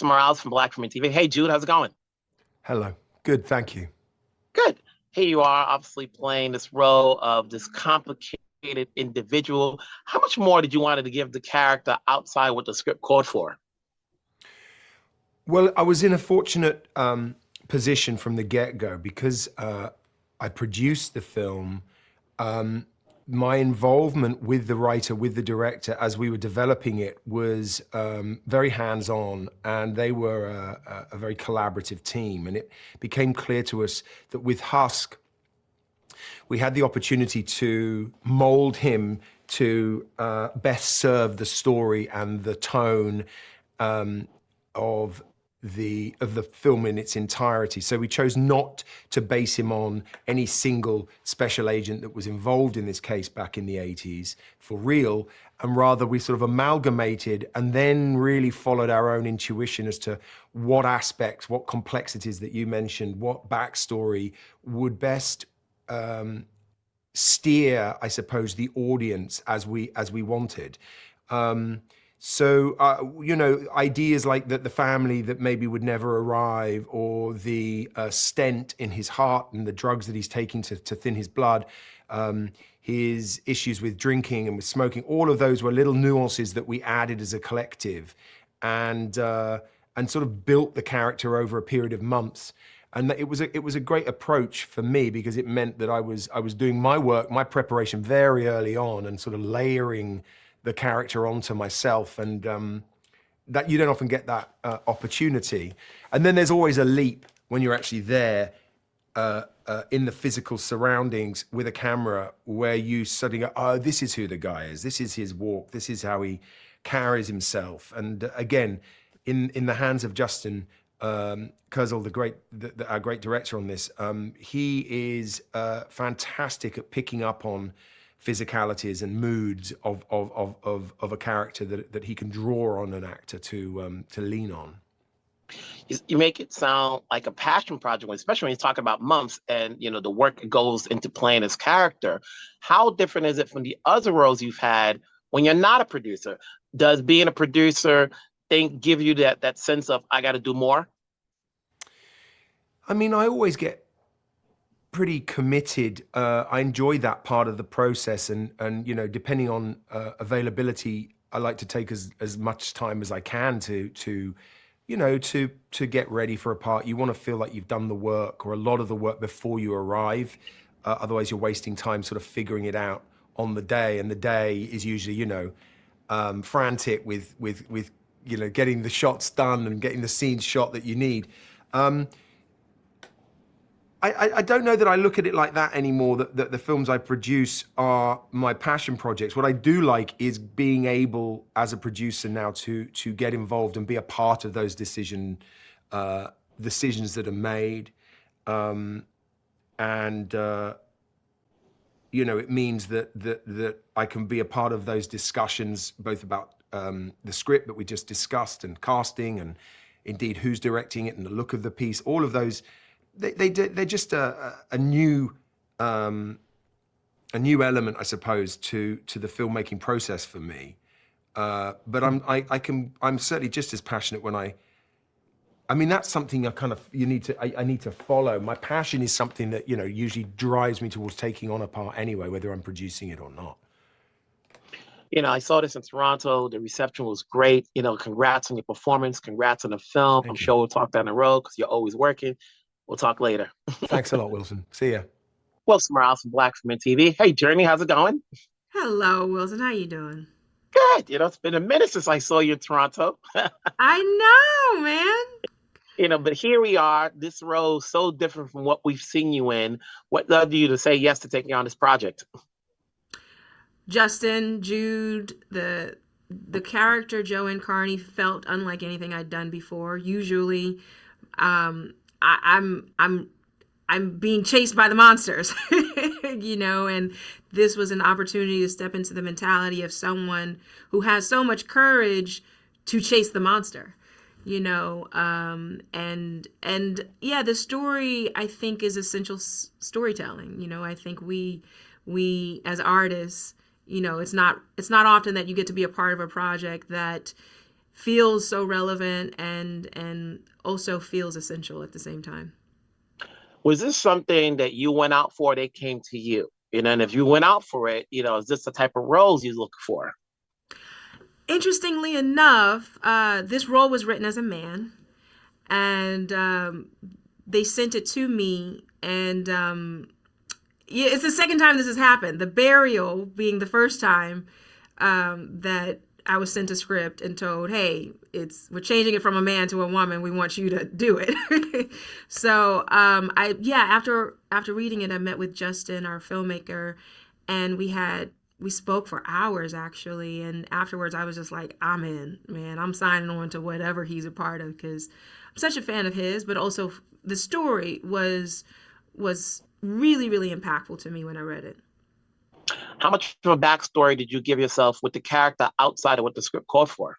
Morales from Black Women TV. Hey, Jude, how's it going? Hello. Good, thank you. Good. Here you are, obviously playing this role of this complicated individual. How much more did you want to give the character outside what the script called for? Well, I was in a fortunate position from the get-go because I produced the film. Um, my involvement with the writer, with the director, as we were developing it, was very hands-on, and they were a very collaborative team. And it became clear to us that with Husk, we had the opportunity to mold him to best serve the story and the tone of the film in its entirety. So we chose not to base him on any single special agent that was involved in this case back in the 80s for real, and rather we sort of amalgamated and then really followed our own intuition as to what aspects, what complexities that you mentioned, what backstory would best steer, I suppose, the audience as we wanted. Ideas like that the family that maybe would never arrive, or the stent in his heart and the drugs that he's taking to thin his blood, his issues with drinking and with smoking, all of those were little nuances that we added as a collective, and sort of built the character over a period of months. And it was a great approach for me because it meant that I was doing my work, my preparation very early on, and sort of layering the character onto myself, and that you don't often get that opportunity. And then there's always a leap when you're actually there in the physical surroundings with a camera, where you suddenly go, oh, this is who the guy is. This is his walk. This is how he carries himself. And again, in the hands of Justin Kurzel, our great director on this, he is fantastic at picking up on physicalities and moods of a character that he can draw on an actor to lean on. You make it sound like a passion project, especially when you talk about months and the work that goes into playing this character. How different is it from the other roles you've had when you're not a producer? Does being a producer give you that sense of I got to do more? I mean, I always get pretty committed. I enjoy that part of the process, and depending on availability, I like to take as much time as I can to get ready for a part. You want to feel like you've done the work, or a lot of the work, before you arrive. Otherwise, you're wasting time sort of figuring it out on the day, and the day is usually frantic with getting the shots done and getting the scenes shot that you need. I don't know that I look at it like that anymore, that the films I produce are my passion projects. What I do like is being able, as a producer now, to get involved and be a part of those decisions that are made. It means that I can be a part of those discussions, both about the script that we just discussed, and casting, and indeed who's directing it, and the look of the piece. All of those, they're just a new element, I suppose, to the filmmaking process for me. But I'm certainly just as passionate when I mean, that's something I need to follow. My passion is something that usually drives me towards taking on a part anyway, whether I'm producing it or not. I saw this in Toronto. The reception was great. Congrats on your performance. Congrats on the film. I'm Thank you. sure we'll talk down the road because you're always working. We'll talk later. Thanks a lot, Wilson. See ya. Well, Morales from Black Women TV. Hey, Jurnee, how's it going? Hello, Wilson. How you doing? Good. It's been a minute since I saw you in Toronto. I know, man. But here we are. This role so different from what we've seen you in. What led you to say yes to taking on this project? Justin, Jude, the character Joanne Carney felt unlike anything I'd done before. Usually, I'm being chased by the monsters, and this was an opportunity to step into the mentality of someone who has so much courage to chase the monster, and yeah, the story, I think, is essential storytelling. I think we as artists, it's not often that you get to be a part of a project that feels so relevant and also feels essential at the same time. Was this something that you went out for? They came to you, and if you went out for it, is this the type of roles you look for? Interestingly enough, this role was written as a man, and they sent it to me, and yeah, it's the second time this has happened. The burial being the first time that I was sent a script and told, "Hey, we're changing it from a man to a woman. We want you to do it." So after reading it, I met with Justin, our filmmaker, and we spoke for hours actually. And afterwards, I was just like, "I'm in, man. I'm signing on to whatever he's a part of because I'm such a fan of his." But also, the story was really, really impactful to me when I read it. How much of a backstory did you give yourself with the character outside of what the script called for?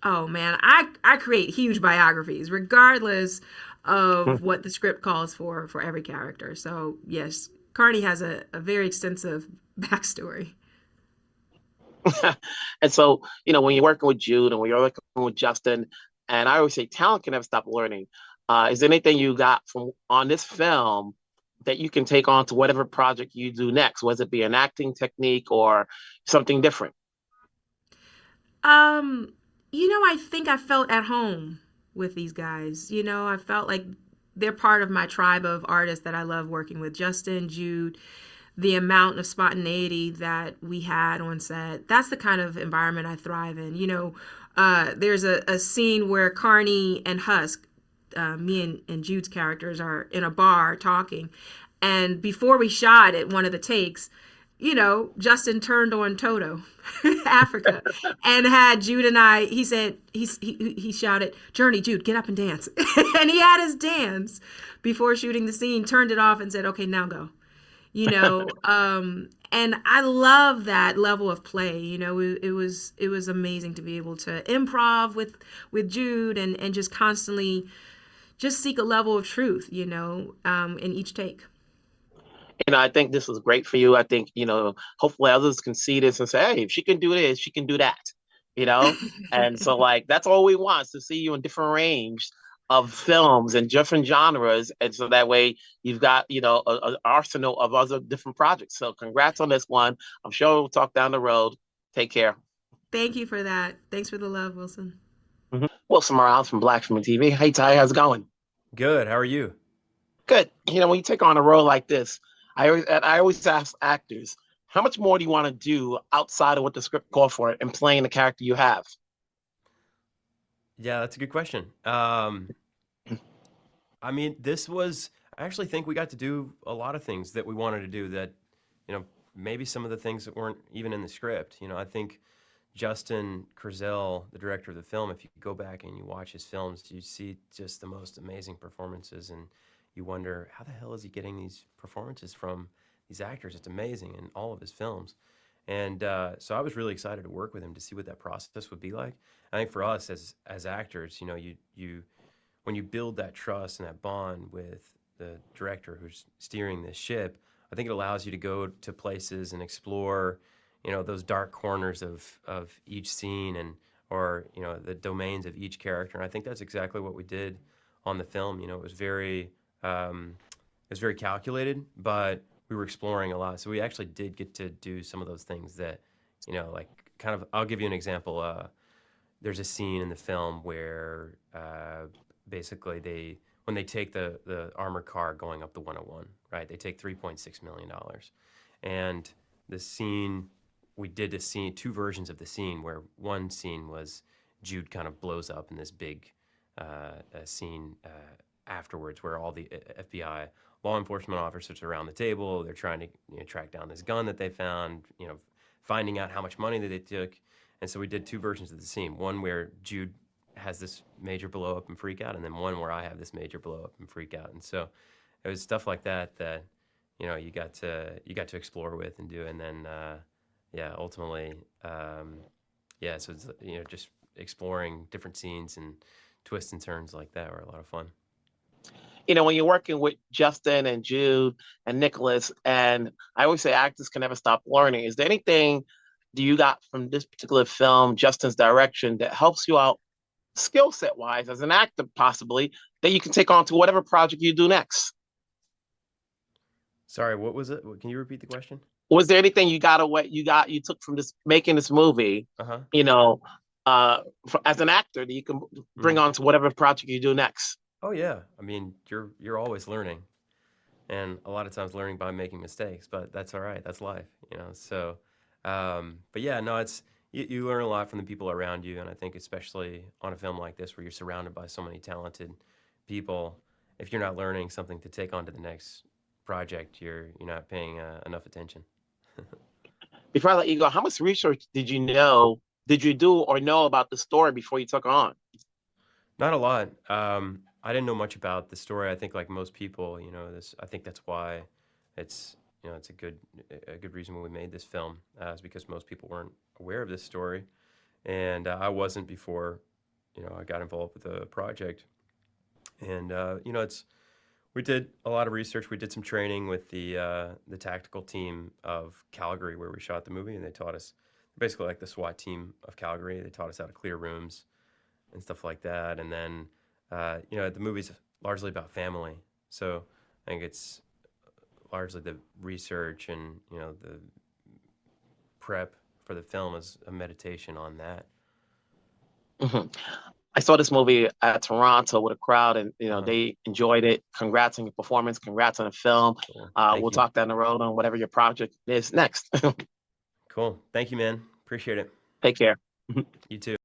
Oh man, I create huge biographies regardless of what the script calls for every character. So yes, Carney has a very extensive backstory. And so, when you're working with Jude and when you're working with Justin, and I always say talent can never stop learning. Is there anything you got from on this film that you can take on to whatever project you do next, whether it be an acting technique or something different? I think I felt at home with these guys. I felt like they're part of my tribe of artists that I love working with. Justin, Jude, the amount of spontaneity that we had on set. That's the kind of environment I thrive in. There's a scene where Carney and Husk, me and Jude's characters, are in a bar talking. And before we shot it, one of the takes, Justin turned on Toto, Africa, and had Jude and I, he said, he shouted, "Jurnee, Jude, get up and dance." And he had his dance before shooting the scene, turned it off and said, "Okay, now go." And I love that level of play. It was amazing to be able to improv with Jude and just constantly just seek a level of truth, in each take. I think this was great for you. I think, hopefully others can see this and say, hey, if she can do this, she can do that. And so like, that's all we want is to see you in different range of films and different genres. And so that way you've got, an arsenal of other different projects. So congrats on this one. I'm sure we'll talk down the road. Take care. Thank you for that. Thanks for the love, Wilson. Mm-hmm. Wilson Morales from Black Film TV. Hey, Tye, how's it going? Good. How are you? Good. When you take on a role like this, I always ask actors, how much more do you want to do outside of what the script called for and playing the character you have? Yeah, that's a good question. I mean, I actually think we got to do a lot of things that we wanted to do that, maybe some of the things that weren't even in the script. I think Justin Kurzel, the director of the film, if you go back and you watch his films, you see just the most amazing performances, and you wonder, how the hell is he getting these performances from these actors? It's amazing in all of his films. And so I was really excited to work with him to see what that process would be like. I think for us as actors, you when you build that trust and that bond with the director who's steering this ship, I think it allows you to go to places and explore, those dark corners of each scene or the domains of each character. And I think that's exactly what we did on the film. It was very calculated, but we were exploring a lot. So we actually did get to do some of those things that, like kind of, I'll give you an example. There's a scene in the film where basically when they take the armored car going up the 101, right? They take $3.6 million. And the scene, we did two versions of the scene where one scene was Jude kind of blows up in this big scene afterwards where all the FBI law enforcement officers are around the table. They're trying to track down this gun that they found, finding out how much money that they took. And so we did two versions of the scene. One where Jude has this major blow up and freak out, and then one where I have this major blow up and freak out. And so it was stuff like that you got to explore with and do. And then ultimately so it's, just exploring different scenes and twists and turns like that were a lot of fun. When you're working with Justin and Jude and Nicholas, and I always say actors can never stop learning. Is there anything do you got from this particular film, Justin's direction, that helps you out skill set wise as an actor, possibly, that you can take on to whatever project you do next? Sorry, what was it? Can you repeat the question? Was there anything you took from this making this movie, Uh-huh. as an actor that you can bring on to whatever project you do next? Oh yeah. I mean, you're always learning. And a lot of times learning by making mistakes, but that's all right. That's life, So, but yeah, no, you learn a lot from the people around you, and I think especially on a film like this where you're surrounded by so many talented people, if you're not learning something to take on to the next project, you're not paying enough attention. Before I let you go, how much research did you do or know about the story before you took on? Not a lot. I didn't know much about the story. I think like most people, I think that's why it's a good reason when we made this film, is because most people weren't aware of this story, and I wasn't before, I got involved with the project, and we did a lot of research. We did some training with the tactical team of Calgary where we shot the movie, and they taught us basically like the SWAT team of Calgary. They taught us how to clear rooms and stuff like that, and then. The movie's largely about family, so I think it's largely the research and the prep for the film is a meditation on that. Mm-hmm. I saw this movie at Toronto with a crowd, and they enjoyed it. Congrats on your performance. Congrats on the film. Cool. We'll talk down the road on whatever your project is next. Cool. Thank you, man. Appreciate it. Take care. You too.